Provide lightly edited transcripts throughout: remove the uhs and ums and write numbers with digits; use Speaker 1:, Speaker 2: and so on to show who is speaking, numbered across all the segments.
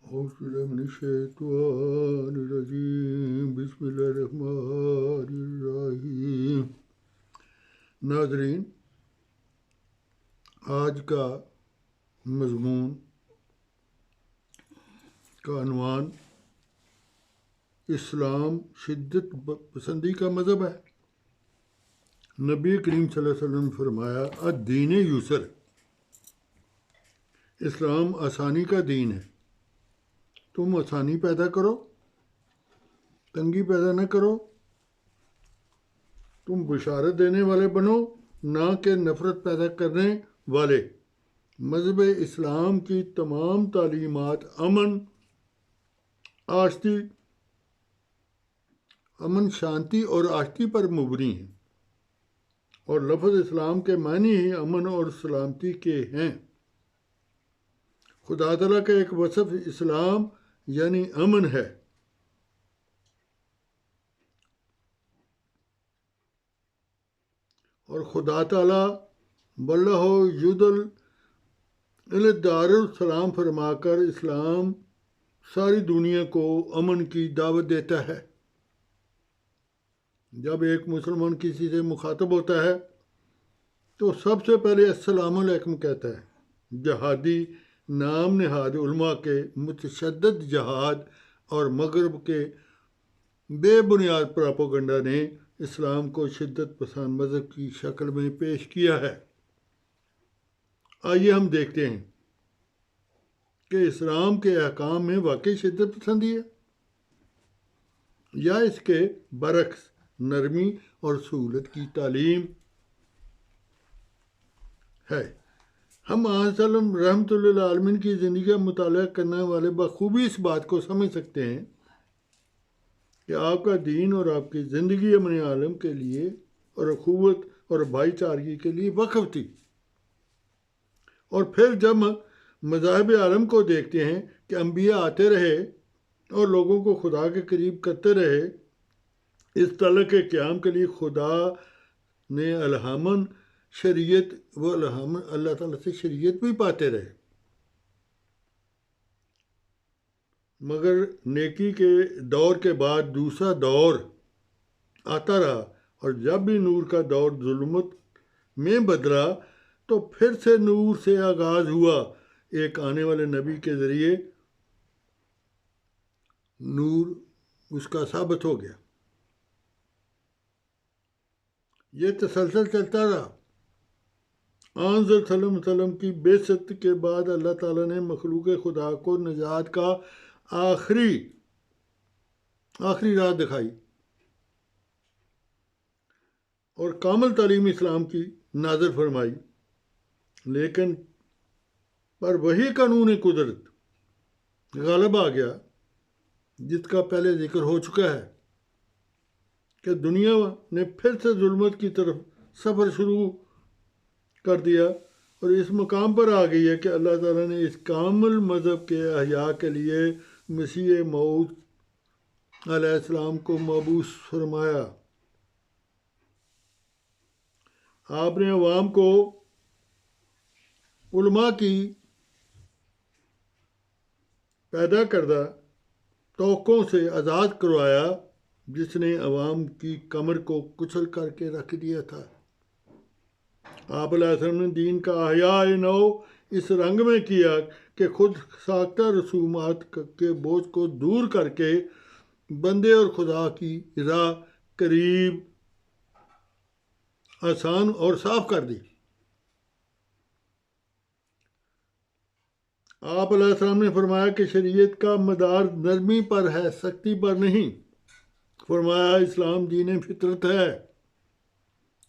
Speaker 1: أعوذ بالله من الشيطان الرجیم بسم اللہ الرحمن الرحیم۔ ناظرین، آج کا مضمون کا عنوان اسلام شدت پسندی کا مذہب ہے۔ نبی کریم صلی اللہ علیہ وسلم نے فرمایا الدین یسر، اسلام آسانی کا دین ہے۔ تم آسانی پیدا کرو، تنگی پیدا نہ کرو، تم بشارت دینے والے بنو، نہ کہ نفرت پیدا کرنے والے۔ مذہب اسلام کی تمام تعلیمات امن شانتی اور آشتی پر مبنی ہیں، اور لفظ اسلام کے معنی ہی امن اور سلامتی کے ہیں۔ خدا تعالیٰ کا ایک وصف اسلام یعنی امن ہے۔ اور خدا تعالیٰ واللہ یدل الی دار السلام فرما کر اسلام ساری دنیا کو امن کی دعوت دیتا ہے۔ جب ایک مسلمان کسی سے مخاطب ہوتا ہے تو سب سے پہلے السلام علیکم کہتا ہے۔ جہادی نام نہاد علماء کے متشدد جہاد اور مغرب کے بے بنیاد پراپوگنڈا نے اسلام کو شدت پسند مذہب کی شکل میں پیش کیا ہے۔ آئیے ہم دیکھتے ہیں کہ اسلام کے احکام میں واقعی شدت پسندی ہے یا اس کے برعکس نرمی اور سہولت کی تعلیم ہے۔ ہم آن سلم رحمۃ اللہ عالمین کی زندگی کا مطالعہ کرنے والے بخوبی اس بات کو سمجھ سکتے ہیں کہ آپ کا دین اور آپ کی زندگی امن عالم کے لیے اور اخوت اور بھائی چارگی کے لیے وقف تھی۔ اور پھر جب مذاہب عالم کو دیکھتے ہیں کہ انبیاء آتے رہے اور لوگوں کو خدا کے قریب کرتے رہے، اس تعلق کے قیام کے لیے خدا نے الہاماً شریعت و الہاماً اللہ تعالیٰ سے شریعت بھی پاتے رہے، مگر نیکی کے دور کے بعد دوسرا دور آتا رہا، اور جب بھی نور کا دور ظلمت میں بدلا تو پھر سے نور سے آغاز ہوا۔ ایک آنے والے نبی کے ذریعے نور اس کا ثابت ہو گیا۔ یہ تسلسل چلتا رہا۔ آنظر صلی اللہ علیہ وسلم کی بعثت کے بعد اللہ تعالیٰ نے مخلوق خدا کو نجات کا آخری راہ دکھائی اور کامل تعلیم اسلام کی نازل فرمائی، لیکن پر وہی قانون قدرت غالب آ گیا جس کا پہلے ذکر ہو چکا ہے کہ دنیا نے پھر سے ظلمت کی طرف سفر شروع کر دیا اور اس مقام پر آ گئی ہے کہ اللہ تعالیٰ نے اس کامل مذہب کے احیاء کے لیے مسیح موعود علیہ السلام کو مبعوث فرمایا۔ آپ نے عوام کو علماء کی پیدا کردہ توقعوں سے آزاد کروایا جس نے عوام کی کمر کو کچل کر کے رکھ دیا تھا۔ آپ علیہ السلام نے دین کا احیاء نو اس رنگ میں کیا کہ خود ساختہ رسومات کے بوجھ کو دور کر کے بندے اور خدا کی راہ قریب، آسان اور صاف کر دی۔ آپ علیہ السلام نے فرمایا کہ شریعت کا مدار نرمی پر ہے، سختی پر نہیں۔ فرمایا اسلام دین فطرت ہے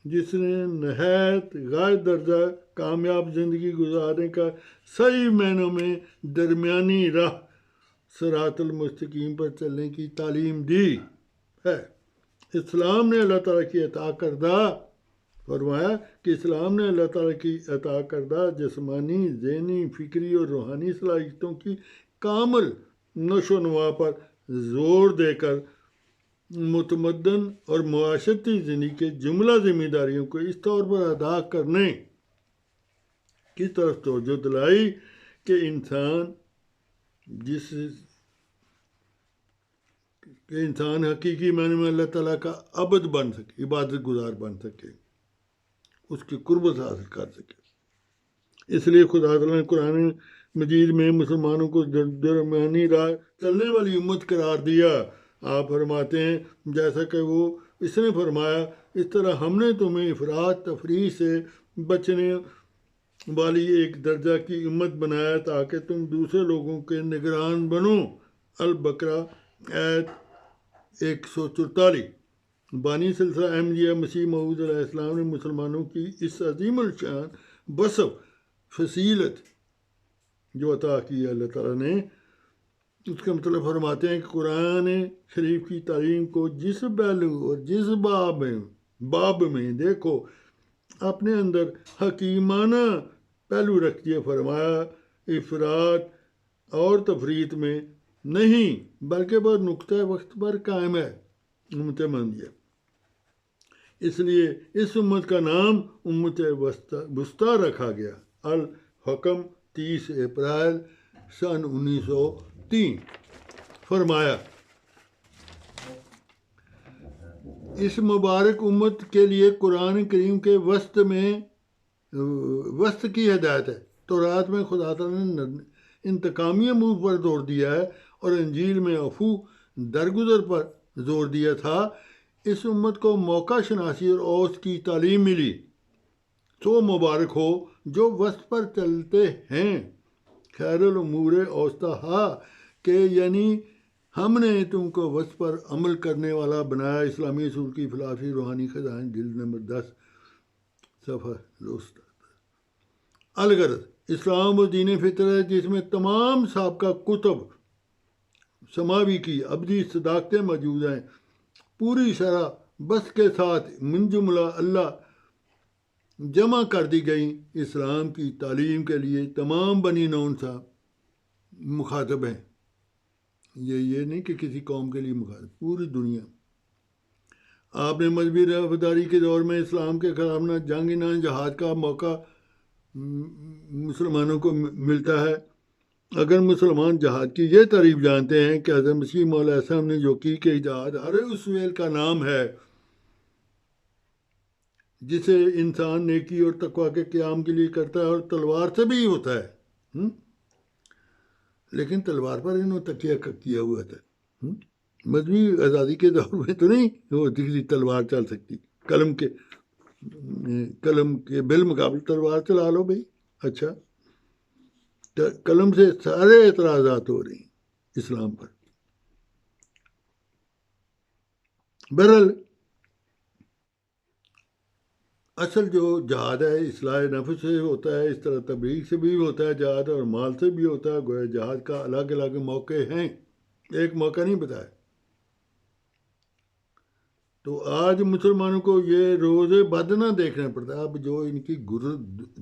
Speaker 1: جس نے نہایت غائب درجہ کامیاب زندگی گزارنے کا صحیح معنوں میں درمیانی راہ صراط المستقیم پر چلنے کی تعلیم دی ہے۔ اسلام نے اللہ تعالیٰ کی عطا کردہ فرمایا کہ اسلام نے اللہ تعالیٰ کی عطا کردہ جسمانی، ذہنی، فکری اور روحانی صلاحیتوں کی کامل نشو و نما پر زور دے کر متمدن اور معاشرتی زندگی کے جملہ ذمہ داریوں کو اس طور پر ادا کرنے کی طرف توجہ دلائی کہ انسان جس کہ انسان حقیقی معنی میں اللہ تعالیٰ کا عبد بن سکے، عبادت گزار بن سکے، اس کی قربت حاصل کر سکے۔ اس لیے خدا تعالیٰ نے قرآن مجید میں مسلمانوں کو درمیانی راہ چلنے والی امت قرار دیا۔ آپ فرماتے ہیں جیسا کہ وہ اس نے فرمایا، اس طرح ہم نے تمہیں افراط تفریح سے بچنے والی ایک درجہ کی امت بنایا تاکہ تم دوسرے لوگوں کے نگران بنو۔ البقرہ آیت 144۔ بانی سلسلہ احمدیہ مسیح موعود علیہ السلام نے مسلمانوں کی اس عظیم الشان وصف فصیلت جو عطا کی ہے اللہ تعالیٰ نے، اس کا مطلب فرماتے ہیں کہ قرآن شریف کی تعلیم کو جس پہلو اور جس باب میں دیکھو اپنے اندر حکیمانہ پہلو رکھ دیا، فرمایا افراط اور تفریط میں نہیں بلکہ بر نقطۂ وقت پر قائم ہے، امت محمدیہ۔ اس لیے اس امت کا نام امت وسطیٰ رکھا گیا۔ الحکم 30 اپریل سن 1903۔ فرمایا اس مبارک امت کے لیے قرآن کریم کے وسط کی ہدایت ہے۔ تورات میں خدا تعالیٰ نے انتقامی امور پر زور دیا ہے اور انجیل میں عفو درگزر پر زور دیا تھا۔ اس امت کو موقع شناسی اور اوسط کی تعلیم ملی۔ سو مبارک ہو جو وسط پر چلتے ہیں۔ خیر الامور اوسطہا کہ یعنی ہم نے تم کو وسط پر عمل کرنے والا بنایا۔ اسلامی اصول کی فلسفی روحانی خزائن جلد نمبر 10 صفحہ 277۔ الغرض اسلام و دین فطر ہے جس میں تمام سابقہ کتب سماوی کی ابدی صداقتیں موجود ہیں، پوری شرح بس کے ساتھ من جملہ اللہ جمع کر دی گئی۔ اسلام کی تعلیم کے لیے تمام بنی نوع سا مخاطب ہیں۔ یہ نہیں کہ کسی قوم کے لیے مخاطب، پوری دنیا۔ آپ نے مذہبی رافداری کے دور میں اسلام کے خلاف نہ جنگ نہ جہاد کا موقع مسلمانوں کو ملتا ہے۔ اگر مسلمان جہاد کی یہ تعریف جانتے ہیں کہ حضرت مسیح موعود علیہ السلام نے جو کی کہ جہاد ہر اس فعل کا نام ہے جسے انسان نیکی اور تقوی کے قیام کے لیے کرتا ہے اور تلوار سے بھی ہوتا ہے، لیکن تلوار پر انہوں نے تکیہ کیا ہوا تھا۔ مذہبی آزادی کے دور میں تو نہیں ہوتی تھی تلوار چل سکتی، قلم کے بالمقابل تلوار چلا لو بھائی۔ اچھا، قلم سے سارے اعتراضات ہو رہے ہیں اسلام پر۔ بہرحال اصل جو جہاد ہے اصلاح نفس سے ہوتا ہے، اس طرح تبلیغ سے بھی ہوتا ہے جہاد، اور مال سے بھی ہوتا ہے۔ گویا جہاد کا الگ الگ موقع ہیں، ایک موقع نہیں بتایا۔ تو آج مسلمانوں کو یہ روز بد نہ دیکھنا پڑتا ہے۔ اب جو ان کی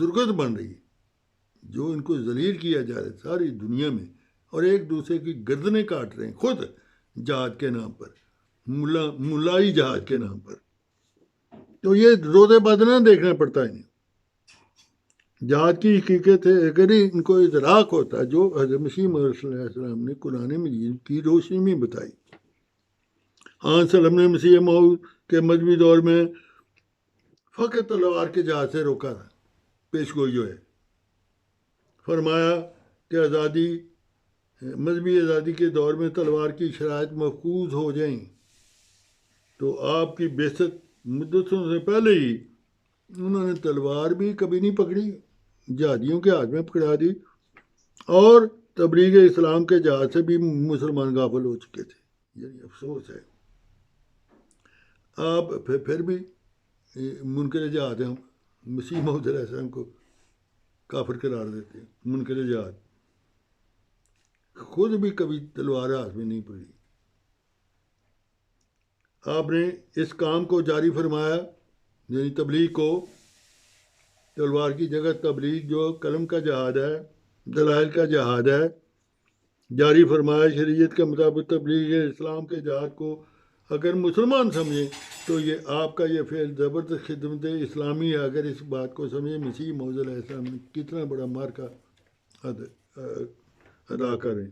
Speaker 1: درگت بن رہی ہے، جو ان کو ذلیل کیا جا رہا ہے ساری دنیا میں، اور ایک دوسرے کی گردنیں کاٹ رہے ہیں خود جہاد کے نام پر، ملائی جہاد کے نام پر، تو یہ روز بد نہ دیکھنا پڑتا ہے انہیں۔ جہاد کی حقیقت ہے اگر ان کو ادراک ہوتا جو حضرت مسیح موعود صلی اللہ علیہ وسلم نے قرآن مجید کی روشنی میں بتائی۔ سلم نے مسیح موعود کے مذہبی دور میں فقط تلوار کے جہاد سے روکا تھا، پیش گوئی جو ہے۔ فرمایا کہ مذہبی آزادی کے دور میں تلوار کی شرائط محفوظ ہو جائیں تو آپ کی بعثت مدتوں سے پہلے ہی انہوں نے تلوار بھی کبھی نہیں پکڑی، جہادیوں کے ہاتھ میں پکڑا دی، اور تبلیغ اسلام کے جہاد سے بھی مسلمان غافل ہو چکے تھے۔ یعنی افسوس ہے، آپ پھر بھی منکر جہاد ہیں، مسیح موعود علیہ السلام کو کافر قرار دیتے ہیں، منکر جہاد، خود بھی کبھی تلوار ہاتھ میں نہیں پکڑی۔ آپ نے اس کام کو جاری فرمایا، یعنی تبلیغ کو، تلوار کی جگہ تبلیغ جو قلم کا جہاد ہے، دلائل کا جہاد ہے، جاری فرمایا۔ شریعت کے مطابق تبلیغ اسلام کے جہاد کو اگر مسلمان سمجھیں تو یہ آپ کا یہ فعل زبردست خدمت اسلامی ہے۔ اگر اس بات کو سمجھیں مسیح موعود علیہ السلام نے کتنا بڑا مارکا ادا کریں۔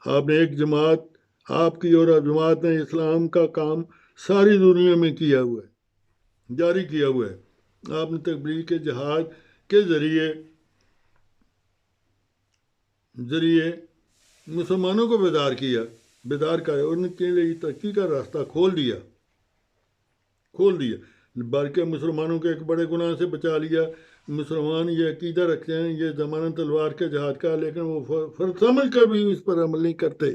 Speaker 1: آپ نے ایک جماعت آپ کی اور جماعت نے اسلام کا کام ساری دنیا میں کیا ہوا ہے، جاری کیا ہوا ہے۔ آپ نے تبلیغ کے جہاد کے ذریعے مسلمانوں کو بیدار کیا اور ان کے لیے ترقی کا راستہ کھول دیا، بلکہ مسلمانوں کو ایک بڑے گناہ سے بچا لیا۔ مسلمان یہ عقیدہ رکھتے ہیں یہ زمانہ تلوار کے جہاد کا ہے، لیکن وہ فرض سمجھ کر بھی اس پر عمل نہیں کرتے۔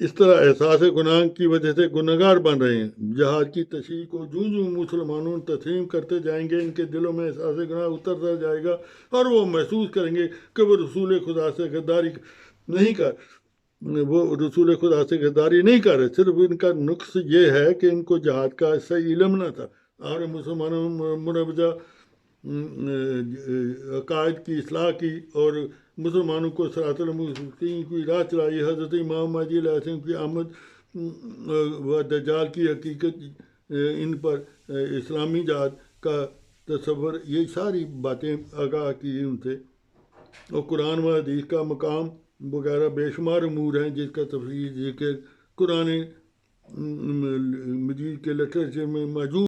Speaker 1: اس طرح احساس گناہ کی وجہ سے گنہگار بن رہے ہیں۔ جہاد کی تشریح کو جوں مسلمانوں تسلیم کرتے جائیں گے، ان کے دلوں میں احساس گناہ اترتا جائے گا اور وہ محسوس کریں گے کہ وہ رسول خدا سے غداری نہیں کر رہے، صرف ان کا نقص یہ ہے کہ ان کو جہاد کا صحیح علم نہ تھا۔ اور مسلمانوں مروجہ عقائد کی اصلاح کی اور مسلمانوں کو صراط المستقیم کی راہ چلائی۔ حضرت امام مہدی علیہ السلام کی آمد و دجال کی حقیقت، ان پر اسلامی جہاد کا تصور، یہ ساری باتیں آگاہ کی ان سے، اور قرآن و حدیث کا مقام وغیرہ بے شمار امور ہیں جس کا تفصیل ذکر قرآن مجید کے لٹریچر میں موجود